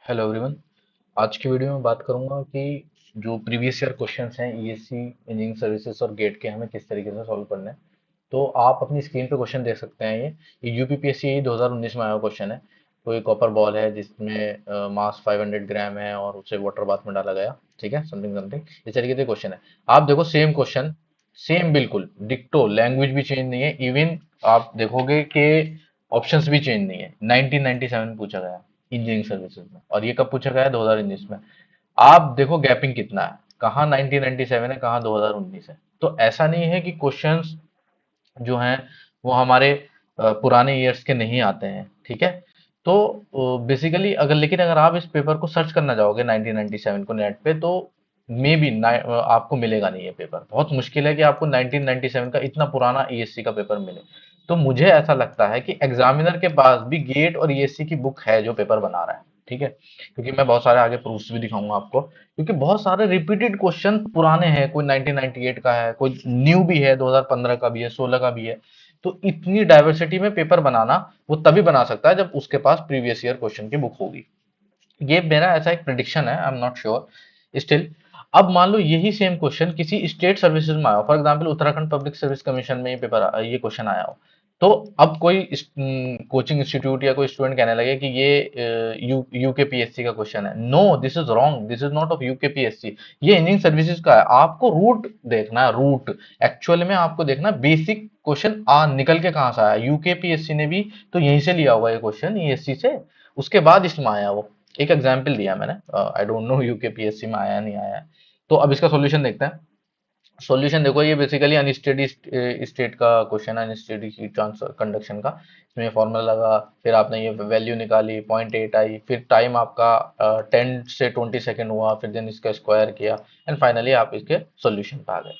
Hello everyone. आज की video में बात करूंगा कि जो प्रीवियस ईयर क्वेश्चंस हैं ईएससी इंजीनियरिंग सर्विसेज और गेट के हमें किस तरीके से सॉल्व करने हैं। तो आप अपनी स्क्रीन पे क्वेश्चन देख सकते हैं। ये यूपीपीएससी 2019 में आया क्वेश्चन है। कोई कॉपर बॉल है जिसमें मास 500 ग्राम है और उसे वाटर बाथ में डाला गया। ठीक है, समथिंग समथिंग इस तरीके से क्वेश्चन है। आप देखो सेम क्वेश्चन, सेम बिल्कुल डिक्टो, लैंग्वेज भी चेंज नहीं है। इवन आप देखोगे कि ऑप्शंस भी चेंज नहीं है। 1997 पूछा गया इंजीनियरिंग सर्विसेज में और ये कब पूछा गया है? 2019 में। आप देखो गैपिंग कितना है, कहाँ 1997 है, कहाँ 2019 है। तो ऐसा नहीं है कि क्वेश्चंस जो हैं वो हमारे पुराने ईयर्स के नहीं आते हैं। ठीक है, तो बेसिकली अगर आप इस पेपर को सर्च करना चाहोगे 1997 को नेट पे, तो मे बी आपको मिलेगा नहीं। ये पेपर बहुत मुश्किल है कि आपको 1997 का इतना पुराना ईएससी का पेपर मिले। तो मुझे ऐसा लगता है कि एग्जामिनर के पास भी गेट और ईएससी की बुक है जो पेपर बना रहा है। ठीक है, क्योंकि मैं बहुत सारे आगे प्रूफ्स भी दिखाऊंगा आपको, क्योंकि बहुत सारे रिपीटेड क्वेश्चन पुराने हैं। कोई 1998 का है, कोई न्यू भी है, 2015 का भी है, 16 का भी है। तो इतनी डाइवर्सिटी में पेपर बनाना वो तभी बना सकता है जब उसके पास प्रीवियस ईयर क्वेश्चन की बुक होगी। ये मेरा ऐसा एक प्रिडिक्शन है, I am not sure still. अब मान लो यही सेम क्वेश्चन किसी स्टेट सर्विसेज में आया हो, for example Uttarakhand public service commission में ये क्वेश्चन आया हो। तो अब कोई कोचिंग इंस्टीट्यूट या कोई स्टूडेंट कहने लगे कि ये यूकेपीएससी का क्वेश्चन है। No, this is wrong, this is not of UKPSC. ये इंजीनियरिंग सर्विसेज का है। आपको रूट देखना है, रूट एक्चुअल में आपको देखना है बेसिक क्वेश्चन आ निकल के कहाँ से आया। यूकेपीएससी ने भी तो यहीं से लिया होगा ये क्वेश्चन, ईएससी से। उसके बाद इसमें आया वो। एक एग्जाम्पल दिया मैंने, आई डोंट नो यूकेपीएससी में आया नहीं आया। तो अब इसका सॉल्यूशन देखते हैं। सॉल्यूशन देखो, ये बेसिकली अनस्टेडी स्टेट का क्वेश्चन है, अनस्टेडी हीट ट्रांसफर कंडक्शन का। इसमें फॉर्मूला लगा, फिर आपने ये वैल्यू निकाली, 0.8 आई, फिर टाइम आपका 10 से 20 सेकेंड हुआ, फिर देन इसका स्क्वायर किया एंड फाइनली आप इसके सॉल्यूशन पे आ गए।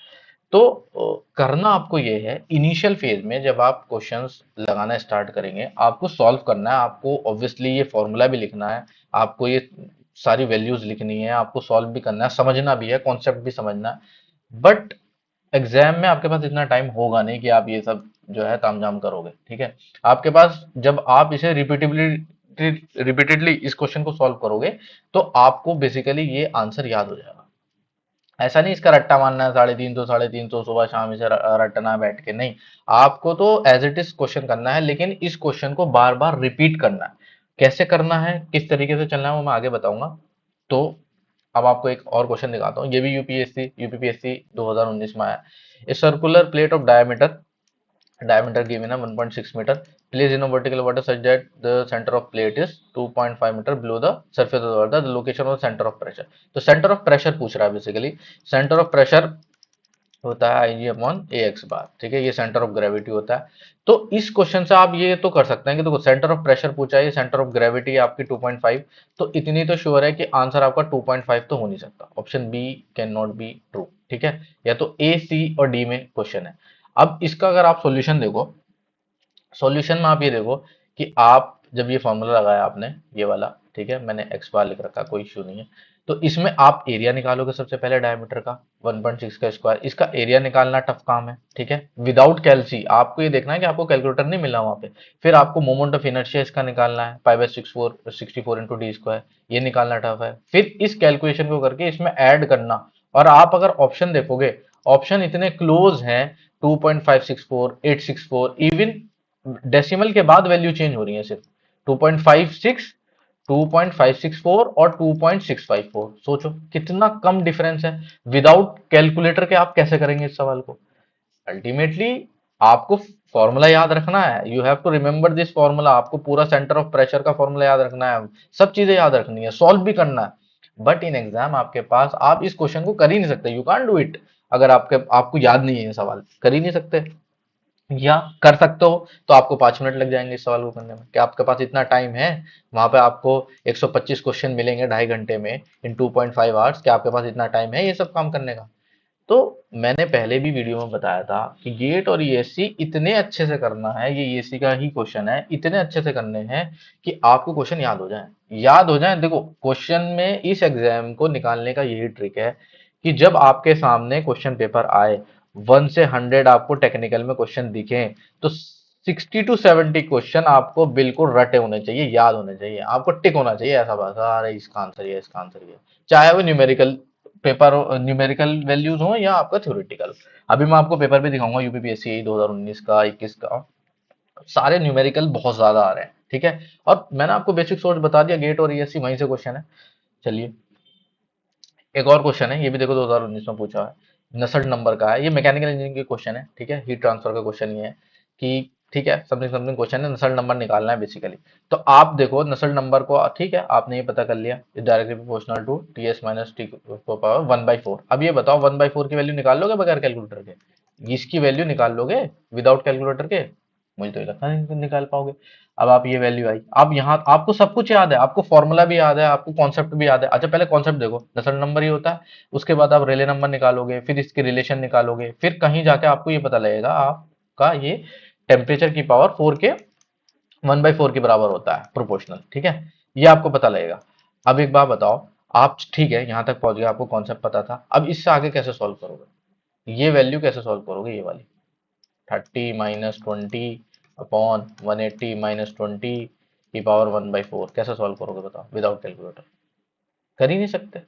तो करना आपको ये है, इनिशियल फेज में जब आप क्वेश्चंस लगाना स्टार्ट करेंगे, आपको सॉल्व करना है। आपको ऑब्वियसली ये फॉर्मूला भी लिखना है, आपको ये सारी वैल्यूज लिखनी है, आपको सॉल्व भी करना है, समझना भी है, कॉन्सेप्ट भी समझना है। बट एग्जाम में आपके पास इतना टाइम होगा नहीं कि आप ये सब जो है तामझाम करोगे। ठीक है, आपके पास जब आप इसे रिपीटेडली इस क्वेश्चन को सॉल्व करोगे, तो आपको बेसिकली ये आंसर याद हो जाएगा। ऐसा नहीं इसका रट्टा मारना है, 350 350 सुबह शाम इसे रटना है बैठ के, नहीं। आपको तो एज इट इज क्वेश्चन करना है, लेकिन इस क्वेश्चन को बार बार रिपीट करना है। कैसे करना है, किस तरीके से चलना है, वो मैं आगे बताऊंगा। तो अब आपको एक और क्वेश्चन दिखाता हूँ। ये भी यूपीपीएससी 2019 में आया। A circular plate of diameter given है 1.6 meter, placed in a vertical water such that the center of plate is 2.5 meter below the surface of the water, the location of the center of pressure। तो centre of pressure पूछ रहा है basically. Centre of pressure होता है आई जी upon ए x बार। ठीक है, ये centre of gravity होता है। तो इस क्वेश्चन से आप ये तो कर सकते हैं कि देखो सेंटर ऑफ प्रेशर पूछा है, सेंटर ऑफ ग्रेविटी आपकी 2.5। तो इतनी तो श्योर है कि आंसर आपका 2.5 तो हो नहीं सकता। Option B can not be true. ठीक है, या तो ए, सी और डी में क्वेश्चन है। अब इसका अगर आप सॉल्यूशन देखो, सॉल्यूशन में आप ये देखो कि आप जब ये फॉर्मूला लगाया आपने, ये वाला, ठीक है, मैंने एक्स बार लिख रखा, कोई इश्यू नहीं है। तो इसमें आप एरिया निकालोगे सबसे पहले डायमीटर का, 1.6 का स्क्वायर। इसका एरिया निकालना टफ काम है। ठीक है, विदाउट कैलसी आपको ये देखना है कि आपको कैलकुलेटर नहीं मिला वहां पे। फिर आपको मोमेंट ऑफ इनर्शिया इसका निकालना है, 5/64 इंटू डी स्क्वायर, ये निकालना टफ है। फिर इस कैलकुलेशन को करके इसमें ऐड करना। और आप अगर ऑप्शन देखोगे, ऑप्शन इतने क्लोज हैं, 2.564, 864, इवन डेसिमल के बाद वैल्यू चेंज हो रही है सिर्फ। 2.56, 2.564 और 2.654। सोचो कितना कम डिफरेंस है। विदाउट कैलकुलेटर के आप कैसे करेंगे इस सवाल को? अल्टीमेटली आपको फॉर्मूला याद रखना है। You have to remember this formula. आपको पूरा सेंटर ऑफ प्रेशर का फॉर्मूला याद रखना है, सब चीजें याद रखनी है, सॉल्व भी करना है। बट इन एग्जाम आपके पास आप इस क्वेश्चन को कर ही नहीं सकते, यू कांट डू इट। अगर आपको याद नहीं है ये सवाल, कर ही नहीं सकते। या कर सकते हो तो आपको 5 मिनट लग जाएंगे इस सवाल को करने में। क्या आपके पास इतना टाइम है? वहां पे आपको 125 क्वेश्चन मिलेंगे 2.5 घंटे में, इन 2.5 आवर्स। क्या आपके पास इतना टाइम है ये सब काम करने का? तो मैंने पहले भी वीडियो में बताया था कि गेट और ईएससी इतने अच्छे से करना है, ये ईएससी का ही क्वेश्चन है, इतने अच्छे से करने हैं कि आपको क्वेश्चन याद हो जाए। याद हो जाए, देखो क्वेश्चन में इस एग्जाम को निकालने का यही ट्रिक है कि जब आपके सामने क्वेश्चन पेपर आए, 1 से 100 आपको टेक्निकल में क्वेश्चन दिखे, तो 60 टू 70 क्वेश्चन आपको बिल्कुल रटे होने चाहिए, याद होने चाहिए, आपको टिक होना चाहिए ऐसा बस, अरे इसका आंसर ये, इसका आंसर ये, चाहे वो न्यूमेरिकल पेपर, न्यूमेरिकल वैल्यूज हो या आपका थ्योरेटिकल। अभी मैं आपको पेपर भी दिखाऊंगा यूपीपीएससी 2019 का, 21 का, सारे न्यूमेरिकल बहुत ज्यादा आ रहे हैं, ठीक है। और मैंने आपको बेसिक सोर्स बता दिया, गेट और ईएससी वहीं से क्वेश्चन है। चलिए एक और क्वेश्चन है, ये भी देखो 2019 में पूछा है, नसल्ट नंबर का है, ये मैकेनिकल इंजीनियरिंग के क्वेश्चन है, ठीक है, हीट ट्रांसफर का क्वेश्चन ये है कि ठीक है, समथिंग समथिंग क्वेश्चन है, नसल्ट नंबर निकालना है बेसिकली। तो आप देखो नसल्ट नंबर को, ठीक है, आपने ये पता कर लिया, directly proportional to T S minus T power 1/4। अब ये बताओ 1/4 की वैल्यू निकाल लोगे बगैर कैलकुलेटर के? इसकी वैल्यू निकाल लोगे विदाउट कैलकुलेटर के? मुझे तो ये लगता नहीं निकाल पाओगे। अब आप ये वैल्यू आई, अब यहाँ आपको सब कुछ याद है, आपको फॉर्मूला भी याद है, आपको कॉन्सेप्ट भी याद है। अच्छा पहले कॉन्सेप्ट देखो, नसल्ट नंबर ही होता है, उसके बाद आप रेले नंबर निकालोगे, फिर इसके रिलेशन निकालोगे, फिर कहीं जाके आपको ये पता लगेगा आपका ये टेम्परेचर की पावर 4 के 1/4 के बराबर होता है प्रोपोर्शनल, ठीक है, ये आपको पता लगेगा। अब एक बात बताओ, आप ठीक है यहाँ तक पहुंच गए, आपको कॉन्सेप्ट पता था, अब इससे आगे कैसे सॉल्व करोगे? ये वैल्यू कैसे सॉल्व करोगे, ये वाली 30 - 20 अपॉन 180 - 20 की पावर 1/4 कैसे सॉल्व करोगे बताओ विदाउट कैलकुलेटर? कर ही नहीं सकते।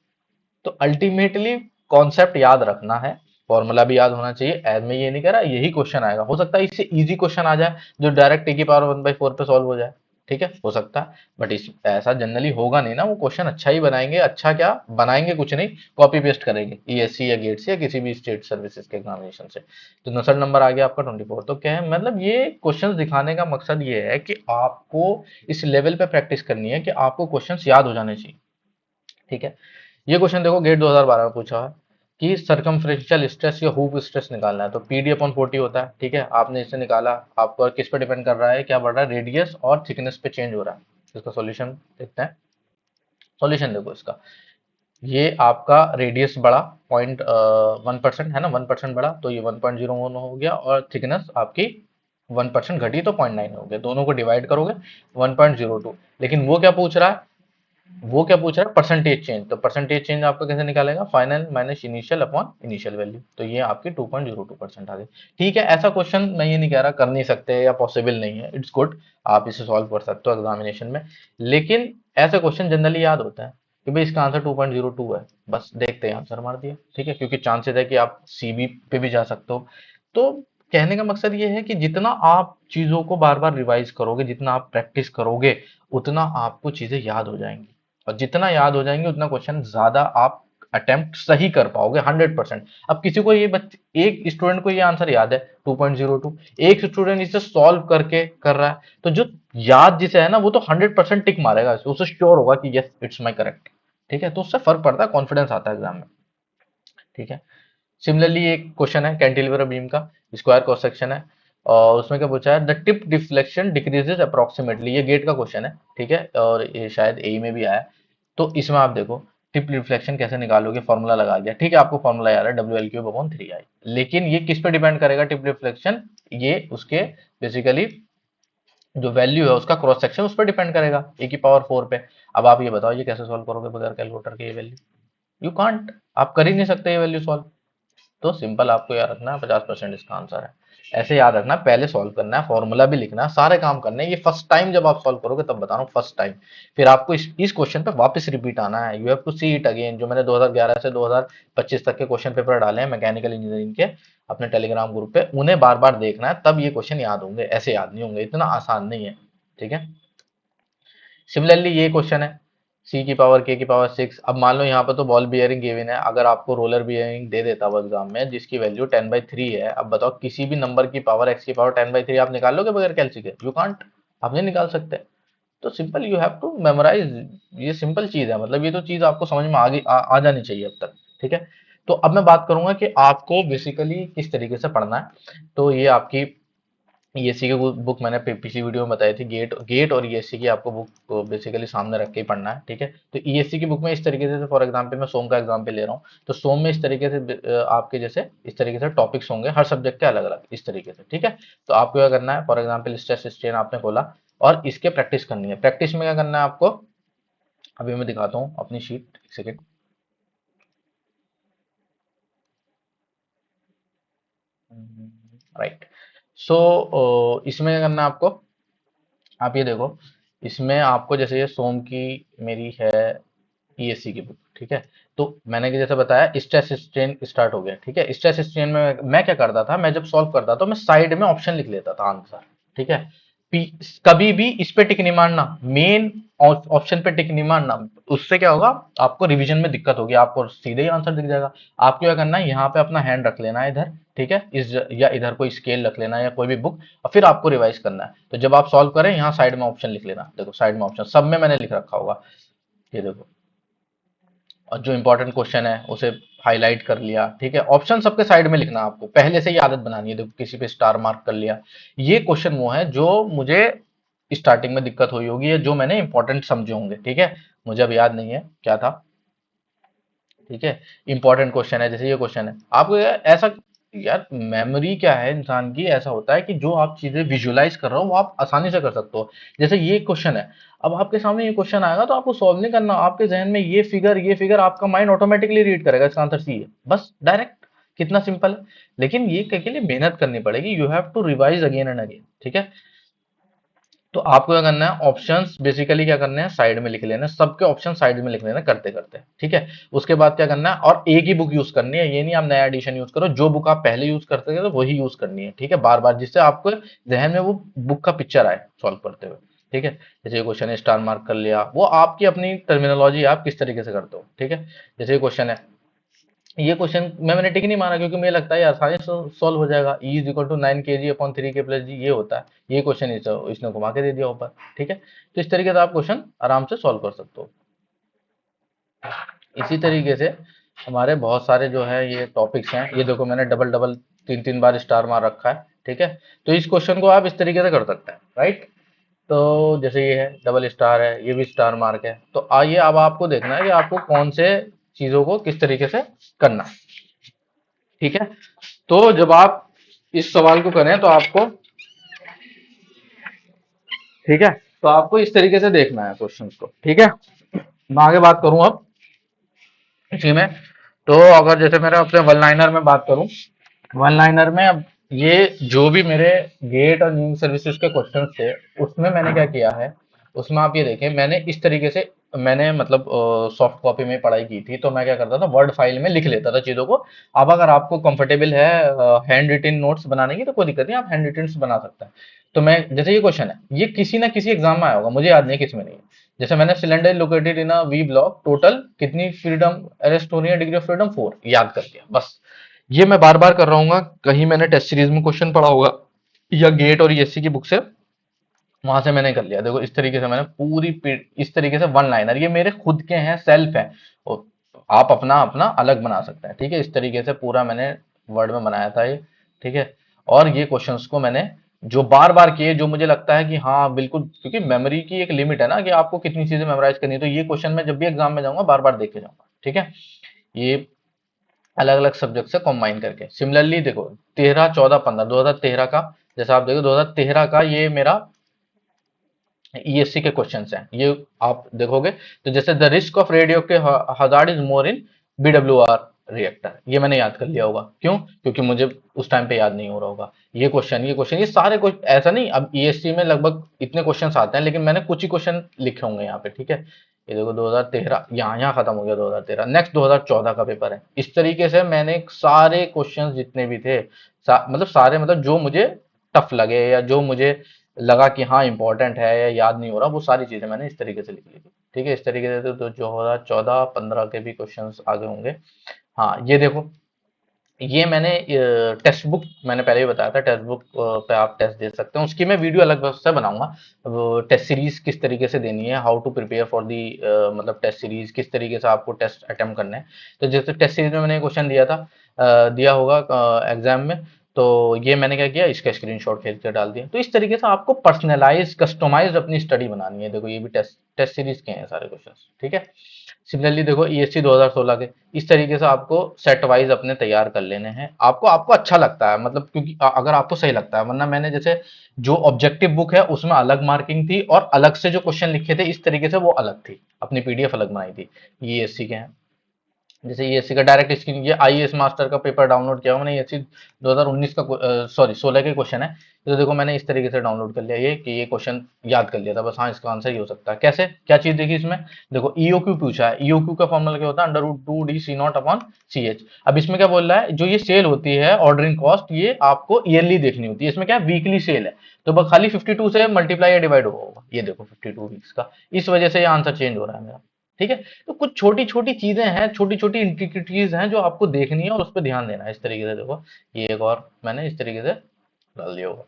तो अल्टीमेटली कॉन्सेप्ट याद रखना है, फॉर्मूला भी याद होना चाहिए। एज में ये नहीं कह रहा यही क्वेश्चन आएगा, हो सकता है इससे इजी क्वेश्चन आ जाए जो डायरेक्ट टी की पावर 1/4 पे सॉल्व हो जाए, ठीक है, हो सकता है, बट इस ऐसा जनरली होगा नहीं ना, वो क्वेश्चन अच्छा ही बनाएंगे, अच्छा क्या बनाएंगे, कुछ नहीं, कॉपी पेस्ट करेंगे ईएससी या गेट्स या किसी भी स्टेट सर्विसेज के एग्जामिनेशन से। तो नसल नंबर आ गया आपका 24। तो क्या है मतलब, ये क्वेश्चन दिखाने का मकसद ये है कि आपको इस लेवल पे प्रैक्टिस करनी है कि आपको क्वेश्चन याद हो जाने चाहिए, ठीक है। ये क्वेश्चन देखो गेट 2012 में पूछा है कि सरकमफ्रेंशियल स्ट्रेस या हूप स्ट्रेस निकालना है, तो PD/40 होता है, ठीक है, आपने इससे निकाला, आपको किस पे डिपेंड कर रहा है, क्या बढ़ रहा है, रेडियस और थिकनेस पे चेंज हो रहा है। इसका सॉल्यूशन देखते हैं। सॉल्यूशन देखो इसका, ये आपका रेडियस बढ़ा 0.1% है ना, 1% बढ़ा तो ये 1.01 हो गया, और थिकनेस आपकी 1% घटी तो 0.9 हो गया, दोनों को डिवाइड करोगे 1.02। लेकिन वो क्या पूछ रहा है परसेंटेज चेंज, तो परसेंटेज चेंज आपका कैसे निकालेगा, final minus initial upon initial value, तो ये आपकी 2.02% आ गई। ठीक है, ऐसा क्वेश्चन मैं ये नहीं कह रहा कर नहीं सकते या पॉसिबल नहीं है, इट्स गुड, आप इसे सॉल्व कर सकते हो एग्जामिनेशन में। लेकिन ऐसे क्वेश्चन जनरली याद होता है कि भाई इसका आंसर 2.02 है, बस देखते हैं आंसर मार दिया, ठीक है, क्योंकि चांसेस है कि आप सीबी पे भी जा सकते हो। तो कहने का मकसद ये है कि जितना आप चीजों को बार बार रिवाइज करोगे, जितना आप प्रैक्टिस करोगे, उतना आपको चीजें याद हो जाएंगी, और जितना याद हो जाएंगे उतना क्वेश्चन ज्यादा आप अटेम्प्ट सही कर पाओगे 100%। अब किसी को ये एक स्टूडेंट को ये आंसर याद है 2.02, एक स्टूडेंट इसे सॉल्व करके कर रहा है, तो जो याद जिसे है ना वो तो 100% टिक मारेगा, उसे श्योर होगा कि यस इट्स माई करेक्ट, ठीक है, तो उससे फर्क पड़ता है, कॉन्फिडेंस आता है एग्जाम में, ठीक है। सिमिलरली एक क्वेश्चन है कैंटिलीवर बीम का, स्क्वायर क्रॉस सेक्शन है, और उसमें क्या पूछा है, the tip deflection decreases approximately, ये गेट का क्वेश्चन है, ठीक है, और ये शायद ए में भी आया है। तो इसमें आप देखो टिप डिफ्लेक्शन कैसे निकालोगे, फॉर्मूला लगा दिया, ठीक है, आपको फॉर्मूला याद है WL3/3i, लेकिन ये किस पे डिपेंड करेगा टिप डिफ्लेक्शन, ये उसके बेसिकली जो वैल्यू है उसका क्रॉस सेक्शन उस पर डिपेंड करेगा A⁴ पे। अब आप ये बताओ ये कैसे सॉल्व करोगे बगैर कैलकुलेटर के, ये वैल्यू यू कांट, आप कर ही नहीं सकते ये वैल्यू सॉल्व। तो सिंपल आपको याद रखना है 50% इसका आंसर है, ऐसे याद रखना है, पहले सॉल्व करना है, फॉर्मूला भी लिखना है, सारे काम करने हैं, ये फर्स्ट टाइम जब आप सॉल्व करोगे तब बता रहा हूँ, फर्स्ट टाइम। फिर आपको इस क्वेश्चन पे वापस रिपीट आना है, you have to see it again, जो मैंने 2011 से 2025 तक के क्वेश्चन पेपर डाले हैं मैकेनिकल इंजीनियरिंग के अपने टेलीग्राम ग्रुप पे, उन्हें बार बार देखना है, तब ये क्वेश्चन याद होंगे, ऐसे याद नहीं होंगे, इतना आसान नहीं है, ठीक है। सिमिलरली ये क्वेश्चन है C⁴ K⁴ 6। अब मान लो यहाँ पर तो बॉल बियरिंग गिवन है, अगर आपको रोलर बियरिंग दे देता वो एग्जाम में जिसकी वैल्यू 10/3 है, अब बताओ किसी भी नंबर की पावर x की पावर 10/3 आप निकाल लोगे बगैर कैलसी के? यू कांट, आप नहीं निकाल सकते। तो simple you have to memorise, ये सिंपल चीज है, मतलब ये तो चीज आपको समझ में आ जानी चाहिए अब तक, ठीक है। तो अब मैं बात करूंगा कि आपको बेसिकली किस तरीके से पढ़ना है। तो ये आपकी ईएससी की बुक मैंने पिछली वीडियो में बताई थी, गेट गेट और ईएससी की आपको बुक बेसिकली सामने रख के ही पढ़ना है, ठीक है। तो ईएससी की बुक में इस तरीके से, फॉर एग्जांपल मैं सोम का एग्जांपल ले रहा हूँ, तो सोम में इस तरीके से आपके जैसे इस तरीके से टॉपिक्स होंगे हर सब्जेक्ट के अलग अलग इस तरीके से, ठीक है। तो आपको क्या करना है, फॉर एग्जाम्पल स्ट्रेस स्ट्रेन आपने खोला और इसके प्रैक्टिस करनी है। प्रैक्टिस में क्या करना है आपको, अभी मैं दिखाता हूँ अपनी शीट, एक सेकेंड, राइट। इसमें क्या करना है आपको, आप ये देखो, इसमें आपको जैसे ये सोम की मेरी है ईएससी की बुक, ठीक है। तो मैंने कि जैसे बताया स्ट्रेस स्ट्रेन स्टार्ट हो गया, ठीक है। स्ट्रेस स्ट्रेन में मैं क्या करता था, मैं जब सॉल्व करता था मैं साइड में ऑप्शन लिख लेता था आंसर, ठीक है। कभी भी इस पे टिक नहीं मारना, मेन ऑप्शन पे टिक नहीं मारना। उससे क्या होगा, आपको रिवीजन में दिक्कत होगी, आपको सीधे ही आंसर दिख जाएगा। आपको क्या करना है, यहाँ पे अपना हैंड रख लेना है इधर, ठीक है, इस या इधर कोई स्केल रख लेना है या कोई भी बुक, और फिर आपको रिवाइज करना है। तो जब आप सॉल्व करें, यहाँ साइड में ऑप्शन लिख लेना, देखो साइड में ऑप्शन सब में मैंने लिख रखा होगा, ये देखो। और जो इंपॉर्टेंट क्वेश्चन है उसे हाईलाइट कर लिया, ठीक है। ऑप्शन सबके साइड में लिखना, आपको पहले से ही आदत बनानी है। देखो किसी पे स्टार मार्क कर लिया, ये क्वेश्चन वो है जो मुझे स्टार्टिंग में दिक्कत हुई होगी, या जो मैंने इंपॉर्टेंट समझे होंगे, ठीक है। मुझे अब याद नहीं है क्या था, ठीक है। इंपॉर्टेंट क्वेश्चन है, जैसे ये क्वेश्चन है आपको ऐसा, यार मेमोरी क्या है इंसान की, ऐसा होता है कि जो आप चीजें विजुअलाइज कर रहे हो वो आप आसानी से कर सकते हो। जैसे ये क्वेश्चन है, अब आपके सामने ये क्वेश्चन आएगा तो आपको सॉल्व नहीं करना, आपके जहन में ये फिगर आपका माइंड ऑटोमेटिकली रीड करेगा, इसका आंसर सी है, बस डायरेक्ट। कितना सिंपल है। लेकिन ये के लिए मेहनत करनी पड़ेगी, you have to revise again and again, ठीक है। तो आपको क्या करना है, ऑप्शंस बेसिकली क्या करने हैं, साइड में लिख लेना, सबके ऑप्शन साइड में लिख लेना करते करते, ठीक है। उसके बाद क्या करना है, और एक ही बुक यूज करनी है, ये नहीं आप नया एडिशन यूज करो, जो बुक आप पहले यूज करते थे तो वही यूज करनी है, ठीक है, बार बार, जिससे आपको जहन में वो बुक का पिक्चर आए सॉल्व करते हुए, ठीक है। जैसे ये क्वेश्चन है, स्टार मार्क कर लिया, वो आपकी अपनी टर्मिनोलॉजी, आप किस तरीके से करते हो, ठीक है। जैसे ये क्वेश्चन है, ये क्वेश्चन में मैंने टिक नहीं मारा क्योंकि मुझे लगता है ये आसानी से सॉल्व हो जाएगा, E is equal to 9 kg/3k+g, ये होता है। ये क्वेश्चन इसने घुमा के दे दिया ऊपर, ठीक है। तो इस तरीके से आप क्वेश्चन आराम से सॉल्व कर सकते हो। इसी तरीके से हमारे बहुत सारे जो है ये टॉपिक्स हैं, ये देखो मैंने डबल डबल 3 3 बार स्टार मार रखा है, ठीक है। तो इस क्वेश्चन को आप इस तरीके से कर सकते हैं, राइट। तो जैसे ये है डबल स्टार है, ये भी स्टार मार्क है। तो आइए अब आपको देखना है कि आपको कौन से चीजों को किस तरीके से करना है, ठीक है। तो जब आप इस सवाल को करें तो आपको, ठीक है, तो आपको इस तरीके से देखना है क्वेश्चन को, ठीक है। मैं आगे बात करूं अब इसी में। तो अगर जैसे मेरा अपने वन लाइनर में बात करूं, वन लाइनर में अब ये जो भी मेरे गेट और न्यू सर्विसेज के क्वेश्चन थे, उसमें मैंने क्या किया है, उसमें आप ये देखें, मैंने इस तरीके से, मैंने मतलब सॉफ्ट कॉपी में पढ़ाई की थी, तो मैं क्या करता था, वर्ड फाइल में लिख लेता था चीज़ों को। अब अगर आपको कंफर्टेबल है हैंड रिटन नोट्स बनाने की, तो कोई दिक्कत नहीं, आप हैंड रिटन बना सकते हैं। तो मैं जैसे ये क्वेश्चन है, ये किसी ना किसी एग्जाम में आया होगा, मुझे याद नहीं है किस में नहीं है। जैसे मैंने cylinder located in a V block, total कितनी फ्रीडम अरेस्ट हो रही है, डिग्री ऑफ फ्रीडम 4, याद कर दिया बस। ये मैं बार बार कर रहा हूँ, कहीं मैंने टेस्ट सीरीज में क्वेश्चन पढ़ा होगा या गेट और ईएससी की बुक से, वहां से मैंने कर लिया। देखो इस तरीके से मैंने इस तरीके से वन लाइनर, ये मेरे खुद के हैं, सेल्फ है, और आप अपना अपना अलग बना सकते हैं, ठीक है। इस तरीके से पूरा मैंने वर्ड में बनाया था ये, ठीक है। और ये क्वेश्चंस को मैंने जो बार बार किए, जो मुझे लगता है कि हाँ बिल्कुल, क्योंकि मेमोरी की एक लिमिट है ना, कि आपको कितनी चीजें मेमोराइज करनी है, तो ये क्वेश्चन मैं जब भी एग्जाम में जाऊंगा बार बार देखे जाऊंगा, ठीक है। ये अलग अलग सब्जेक्ट से कंबाइन करके, सिमिलरली देखो 13 14 15 2013 का, जैसा आप देखो 2013 का ये मेरा ईएससी के क्वेश्चंस हैं, ये आप देखोगे। तो जैसे द रिस्क ऑफ रेडियो के hazard is more in BWR reactor, ये मैंने याद कर लिया होगा, क्यों, क्योंकि मुझे उस टाइम पे याद नहीं हो रहा होगा। ये क्वेश्चन ये सारे कुछ ऐसा नहीं, अब ईएससी में लगभग इतने क्वेश्चंस आते हैं, लेकिन मैंने कुछ ही क्वेश्चन लिखे होंगे यहाँ पे, ठीक है। ये देखो 2013 यहाँ खत्म हो गया, 2013 नेक्स्ट 2014 का पेपर है। इस तरीके से मैंने सारे क्वेश्चंस जितने भी थे, मतलब सारे, मतलब जो मुझे टफ लगे या जो मुझे लगा कि हाँ इंपॉर्टेंट है या याद नहीं हो रहा, वो सारी चीजें मैंने इस तरीके से लिख ली थी, ठीक है। इस तरीके से तो जो हो रहा 14 15 के भी क्वेश्चंस आगे होंगे। हाँ ये देखो, ये मैंने टेक्स्ट बुक, मैंने पहले ही बताया था, टेक्स्ट बुक पे आप टेस्ट दे सकते हैं, उसकी मैं वीडियो अलग से बनाऊंगा। टेस्ट सीरीज किस तरीके से देनी है, how to prepare for the, मतलब टेस्ट सीरीज किस तरीके से आपको टेस्ट अटेम्प्ट करने हैं। तो जैसे टेस्ट सीरीज में मैंने क्वेश्चन दिया था, दिया होगा एग्जाम में, तो ये मैंने क्या किया, इसका स्क्रीनशॉट खींच के डाल दिया। तो इस तरीके से आपको पर्सनलाइज कस्टमाइज अपनी स्टडी बनानी है। देखो ये भी टेस्ट टेस्ट सीरीज के हैं सारे क्वेश्चन, ठीक है। सिमिलरली देखो ईएससी 2016 के, इस तरीके से आपको सेट वाइज अपने तैयार कर लेने हैं। आपको आपको अच्छा लगता है, मतलब क्योंकि अगर आपको सही लगता है, वरना मैंने जैसे जो ऑब्जेक्टिव बुक है उसमें अलग मार्किंग थी, और अलग से जो क्वेश्चन लिखे थे इस तरीके से वो अलग थी, अपनी पीडीएफ अलग बनाई थी। ये ईएससी के हैं, जैसे ईएससी का डायरेक्ट स्क्रीन, ये आईएएस मास्टर का पेपर डाउनलोड किया हुआ मैंने, ईएससी 2019 का, सॉरी 16 के क्वेश्चन है। तो देखो मैंने इस तरीके से डाउनलोड कर लिया ये, कि ये क्वेश्चन याद कर लिया था बस, हाँ इसका आंसर ये हो सकता है। कैसे, क्या चीज देखी इसमें, देखो ईओक्यू पूछा है, ईओक्यू का फॉर्मूला क्या होता है, under root 2d C0 upon CH। अब इसमें क्या बोल रहा है, जो ये सेल होती है ऑर्डरिंग कॉस्ट, ये आपको ईयरली देखनी होती है, इसमें क्या है वीकली सेल है, तो बस खाली 52 से मल्टीप्लाई या डिवाइड होगा, ये देखो 52 वीक्स का, इस वजह से ये आंसर चेंज हो रहा है मेरा। ठीक है, तो कुछ छोटी छोटी चीजें हैं, छोटी छोटी इंट्रिकेटीज हैं जो आपको देखनी है और उस पर ध्यान देना है। इस तरीके से देखो, ये एक और मैंने इस तरीके से डाल दिया होगा।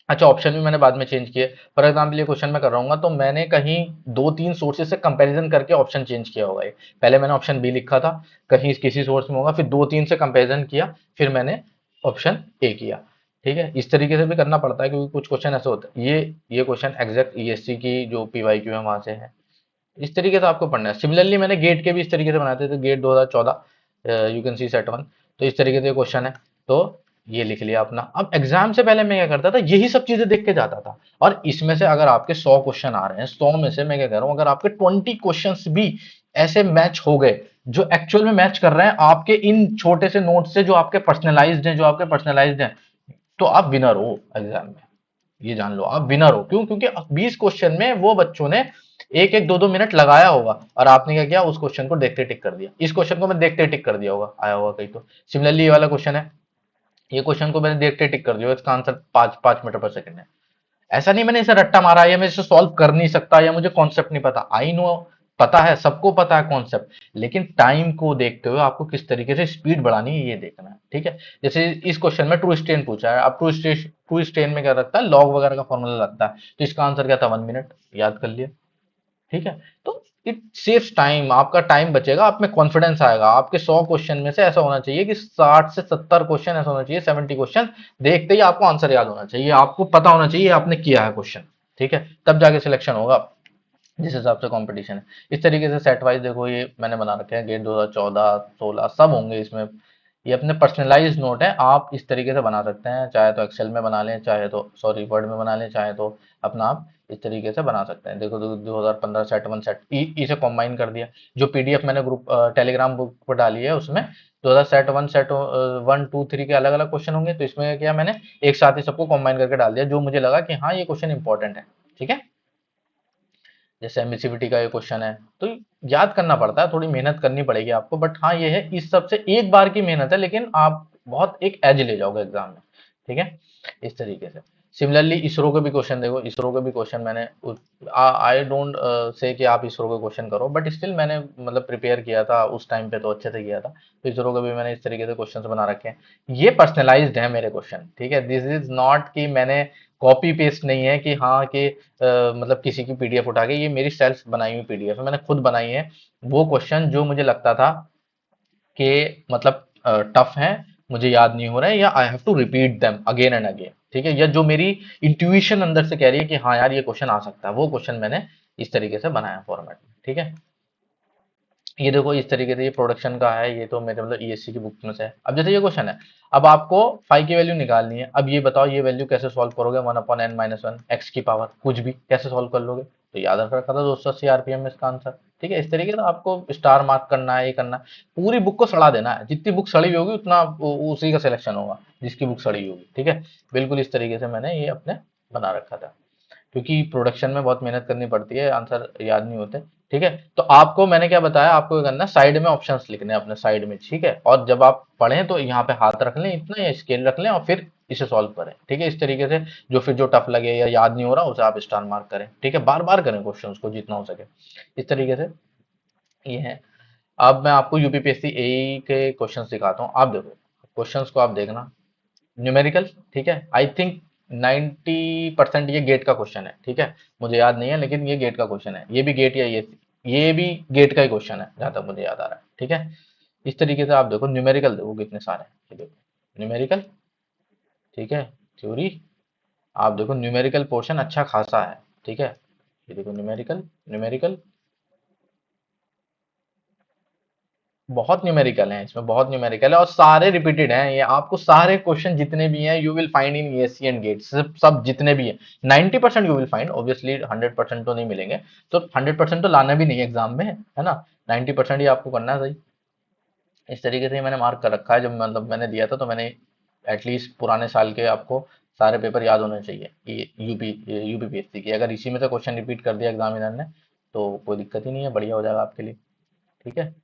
अच्छा, ऑप्शन भी मैंने बाद में चेंज किए। फॉर एग्जाम्पल ये क्वेश्चन मैं कर रहा हूँ तो मैंने कहीं दो तीन सोर्सेज से कंपैरिजन करके ऑप्शन चेंज किया होगा। ये पहले मैंने ऑप्शन बी लिखा था, कहीं किसी सोर्स में होगा, फिर दो तीन से कंपैरिजन किया, फिर मैंने ऑप्शन ए किया। ठीक है, इस तरीके से भी करना पड़ता है क्योंकि कुछ क्वेश्चन ऐसे होते हैं। ये क्वेश्चन एग्जैक्ट ईएससी की जो पीवाईक्यू है वहां से है। इस तरीके से आपको पढ़ना है। सिमिलरली मैंने गेट के भी इस तरीके से बनाए थे, तो GATE 2014, you can see set one, तो इस तरीके से क्वेश्चन है। तो ये लिख लिया अपना। अब एग्जाम से पहले मैं क्या करता था, यही सब चीजें देख के जाता था। और इसमें से अगर आपके 100 क्वेश्चन आ रहे हैं, 100 में से मैं क्या कह रहा हूँ, अगर आपके 20 क्वेश्चंस भी ऐसे मैच हो गए जो एक्चुअल में मैच कर रहे हैं आपके इन छोटे से नोट से, जो आपके पर्सनलाइज्ड हैं, तो आप विनर हो एग्जाम में। ये जान लो आप विनर हो। क्यों? क्योंकि 20 क्वेश्चन में वो बच्चों ने एक एक दो दो मिनट लगाया होगा, और आपने क्या किया, उस क्वेश्चन को देखते टिक कर दिया। इस क्वेश्चन को मैं देखते टिक कर दिया होगा, आया होगा कहीं तो। सिमिलरली ये वाला क्वेश्चन है, ये क्वेश्चन को मैंने देखते टिक कर दिया, इसका आंसर 5 मीटर पर सेकंड है। ऐसा नहीं मैंने इसे रट्टा मारा, या मैं इसे सॉल्व कर नहीं सकता, या मुझे कॉन्सेप्ट नहीं पता। आई नो, पता है, सबको पता है कॉन्सेप्ट, लेकिन टाइम को देखते हुए आपको किस तरीके से स्पीड बढ़ानी है ये देखना है। ठीक है, जैसे इस क्वेश्चन में ट्रू स्ट्रेन पूछा है। अब ट्रू स्ट्रेन में क्या लगता है, लॉग वगैरह का फॉर्मूला लगता है, तो इसका आंसर क्या था, 1 मिनट, याद कर लिया। ठीक है, तो इट सेव्स टाइम, आपका टाइम बचेगा, आप में कॉन्फिडेंस आएगा। आपके 100 क्वेश्चन में से ऐसा होना चाहिए कि 60 से 70 क्वेश्चन ऐसा होना चाहिए, 70 क्वेश्चन देखते ही आपको आंसर याद होना चाहिए, आपको पता होना चाहिए आपने किया है क्वेश्चन। ठीक है, तब जाके सिलेक्शन होगा, जिस हिसाब से कंपटीशन है। इस तरीके से सेट वाइज देखो, ये मैंने बना रखे हैं, गेट 2014 16 सब होंगे इसमें। ये अपने पर्सनलाइज नोट है, आप इस तरीके से बना सकते हैं, चाहे तो एक्सेल में बना लें, चाहे तो सॉरी वर्ड में बना लें, चाहे तो अपना आप इस तरीके से बना सकते हैं। देखो 2015 सेट वन सेट इसे कॉम्बाइन कर दिया। जो पीडीएफ मैंने ग्रुप टेलीग्राम बुक पर डाली है उसमें 2000 सेट 1 2 3 के अलग अलग क्वेश्चन होंगे, तो इसमें क्या मैंने एक साथ ही सबको कॉम्बाइन करके डाल दिया, जो मुझे लगा कि हाँ ये क्वेश्चन इंपॉर्टेंट है। ठीक है, जैसे एमएससीबीटी का ये क्वेश्चन है, तो याद करना पड़ता है, थोड़ी मेहनत करनी पड़ेगी आपको, बट हाँ ये है, इस सबसे एक बार की मेहनत है, लेकिन आप बहुत एक एज ले जाओगे एग्जाम में। ठीक है, इस तरीके से। सिमिलरली इसरो के भी क्वेश्चन देखो, इसरो के भी क्वेश्चन मैंने, आई डोंट से कि आप इसरो के क्वेश्चन करो, बट स्टिल मैंने मतलब प्रिपेयर किया था उस टाइम पे, तो अच्छे से किया था। तो इसरो के भी मैंने इस तरीके से क्वेश्चन बना रखे हैं। ये पर्सनलाइज्ड है मेरे क्वेश्चन। ठीक है, दिस इज नॉट कि मैंने कॉपी पेस्ट नहीं है कि हाँ कि मतलब किसी की पीडीएफ उठा के, ये मेरी सेल्फ बनाई हुई पीडीएफ है, मैंने खुद बनाई है। वो क्वेश्चन जो मुझे लगता था कि मतलब टफ है, मुझे याद नहीं हो रहा है, या I have to repeat them again and again. ठीक है, या जो मेरी इंट्यूशन अंदर से कह रही है कि हाँ यार ये क्वेश्चन आ सकता है, वो क्वेश्चन मैंने इस तरीके से बनाया फॉर्मेट में। ठीक है, ये देखो इस तरीके से, ये प्रोडक्शन का है, ये तो मेरे मतलब ईएससी की बुक में से है। अब जैसे ये क्वेश्चन है, अब आपको फाई की वैल्यू निकालनी है। अब ये बताओ ये वैल्यू कैसे सॉल्व करोगे, 1/n-1 एक्स की पावर कुछ भी कैसे सॉल्व कर लोगे, तो याद रख रखा था 280 आरपीएम में इसका आंसर। ठीक है, इस तरीके से आपको स्टार मार्क करना है, ये करना है, पूरी बुक को सड़ा देना है, जितनी बुक सड़ी होगी उतना उसी का सिलेक्शन होगा, जिसकी बुक सड़ी होगी। ठीक है, बिल्कुल इस तरीके से मैंने ये अपने बना रखा था, क्योंकि प्रोडक्शन में बहुत मेहनत करनी पड़ती है, आंसर याद नहीं होते। ठीक है, तो आपको मैंने क्या बताया, आपको क्या करना है, साइड में ऑप्शंस लिखने हैं अपने साइड में। ठीक है, और जब आप पढ़ें तो यहाँ पे हाथ रख लें इतना, या स्केल रख लें, और फिर इसे सॉल्व करें। ठीक है, इस तरीके से जो टफ लगे या याद नहीं हो रहा उसे आप स्टार मार्क करें। ठीक है, बार बार करें क्वेश्चन को जितना हो सके, इस तरीके से ये है। अब मैं आपको यूपीपीएससी एई के क्वेश्चन दिखाता हूँ। आप देखो क्वेश्चंस को, आप देखना न्यूमेरिकल। ठीक है, आई थिंक 90% ये गेट का क्वेश्चन है। ठीक है, मुझे याद नहीं है, लेकिन ये गेट का क्वेश्चन है, ये भी गेट या ये भी गेट का ही क्वेश्चन है जहां तक मुझे याद आ रहा है। ठीक है, इस तरीके से आप देखो न्यूमेरिकल, देखो कितने सारे हैं, ये देखो न्यूमेरिकल। ठीक है, थ्योरी, आप देखो न्यूमेरिकल पोर्शन अच्छा खासा है। ठीक है, ये देखो न्यूमेरिकल, न्यूमेरिकल बहुत न्यूमेरिकल है, इसमें बहुत न्यूमेरिकल है, और सारे रिपीटेड हैं। ये आपको सारे क्वेश्चन जितने भी हैं you will find in ESC and GATE, सब जितने भी हैं 90% यू विल फाइंड, ऑब्वियसली 100% तो नहीं मिलेंगे, तो 100% तो लाना भी नहीं है एग्जाम में, है ना, 90% ही आपको करना है सही। इस तरीके से ही मैंने मार्क कर रखा है। जब मतलब मैंने दिया था तो मैंने एटलीस्ट पुराने साल के आपको सारे पेपर याद होने चाहिए ये यूपीपीएससी की। अगर इसी में से क्वेश्चन रिपीट कर दिया एग्जामिनर ने तो कोई दिक्कत ही नहीं है, बढ़िया हो जाएगा आपके लिए। ठीक है,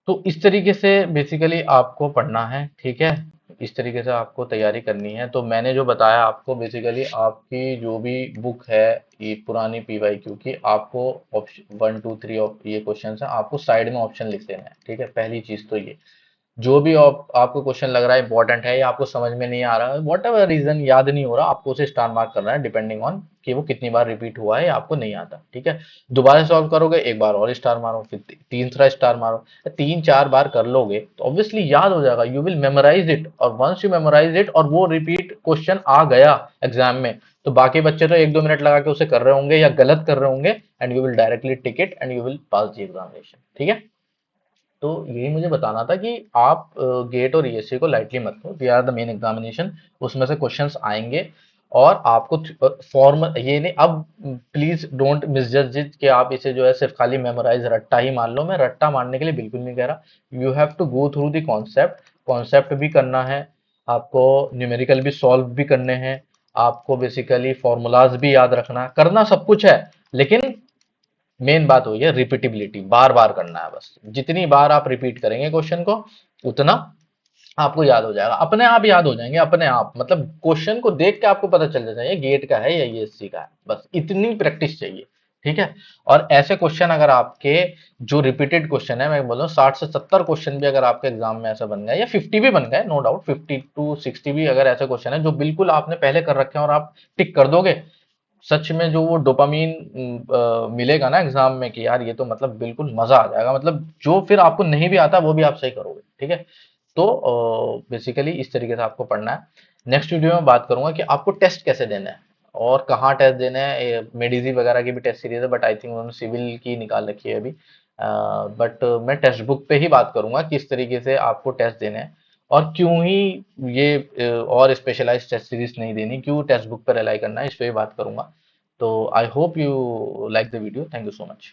तो इस तरीके से बेसिकली आपको पढ़ना है। ठीक है, इस तरीके से आपको तैयारी करनी है। तो मैंने जो बताया आपको, बेसिकली आपकी जो भी बुक है ये पुरानी पीवाईक्यू की, आपको ऑप्शन 1 2 3 ये क्वेश्चन है, आपको साइड में ऑप्शन लिख देना है। ठीक है, पहली चीज तो ये, जो भी आपको क्वेश्चन लग रहा है इंपॉर्टेंट है या आपको समझ में नहीं आ रहा है, वॉट एवर रीजन याद नहीं हो रहा, आपको उसे स्टार मार्क करना है डिपेंडिंग ऑन कि वो कितनी बार रिपीट हुआ है या आपको नहीं आता। ठीक है, दोबारा सॉल्व करोगे एक बार और स्टार मारो, फिर तीसरा स्टार मारो, 3 4 बार कर लोगे तो ऑब्वियसली याद हो जाएगा। यू विल मेमोराइज इट, और वंस यू मेमोराइज इट और वो रिपीट क्वेश्चन आ गया एग्जाम में, तो बाकी बच्चे तो 1 2 मिनट लगा के उसे कर रहे होंगे या गलत कर रहे होंगे, and you will directly tick it and you will pass the examination. ठीक है, तो यही मुझे बताना था कि आप गेट और ईएससी को लाइटली मत लो, they are the main examination, उसमें से क्वेश्चंस आएंगे। और आपको फॉर्म ये नहीं, अब प्लीज डोंट मिसजज इट कि आप इसे जो है सिर्फ खाली मेमोराइज रट्टा ही मान लो। मैं रट्टा मारने के लिए बिल्कुल नहीं कह रहा। You have to go through the concept, concept भी करना है आपको, न्यूमेरिकल भी सॉल्व भी करने हैं आपको, बेसिकली फॉर्मूलाज भी याद रखना, करना सब कुछ है। लेकिन मेन बात वही है, रिपीटेबिलिटी, बार बार करना है बस। जितनी बार आप रिपीट करेंगे क्वेश्चन को, उतना आपको याद हो जाएगा, अपने आप याद हो जाएंगे, अपने आप। मतलब क्वेश्चन को देख के आपको पता चल जाता है ये गेट का है या ईएससी का है, बस इतनी प्रैक्टिस चाहिए। ठीक है, और ऐसे क्वेश्चन अगर आपके जो रिपीटेड क्वेश्चन है, मैं बोल रहा हूँ 60 से 70 क्वेश्चन भी अगर आपके एग्जाम में ऐसा बन गए या 50 भी बन गए, नो डाउट 50 to 60 भी अगर ऐसे क्वेश्चन है जो बिल्कुल आपने पहले कर रखे हैं और आप टिक कर दोगे, सच में जो वो डोपामीन मिलेगा ना एग्जाम में कि यार ये तो मतलब बिल्कुल मजा आ जाएगा, मतलब जो फिर आपको नहीं भी आता वो भी आप सही करोगे। ठीक है, तो बेसिकली इस तरीके से आपको पढ़ना है। नेक्स्ट वीडियो में बात करूंगा कि आपको टेस्ट कैसे देना है और कहाँ टेस्ट देना है। मेडिजी वगैरह की भी टेस्ट सीरीज है, बट आई थिंक उन्होंने सिविल की निकाल रखी है अभी। बट मैं टेक्स्ट बुक पे ही बात करूंगा किस तरीके से आपको टेस्ट देने हैं और क्यों ही ये और स्पेशलाइज्ड टेस्ट सीरीज नहीं देनी, क्यों टेक्स्ट बुक पर रिलाई करना है, इस पे भी बात करूंगा। तो I hope you like the video, thank you so much.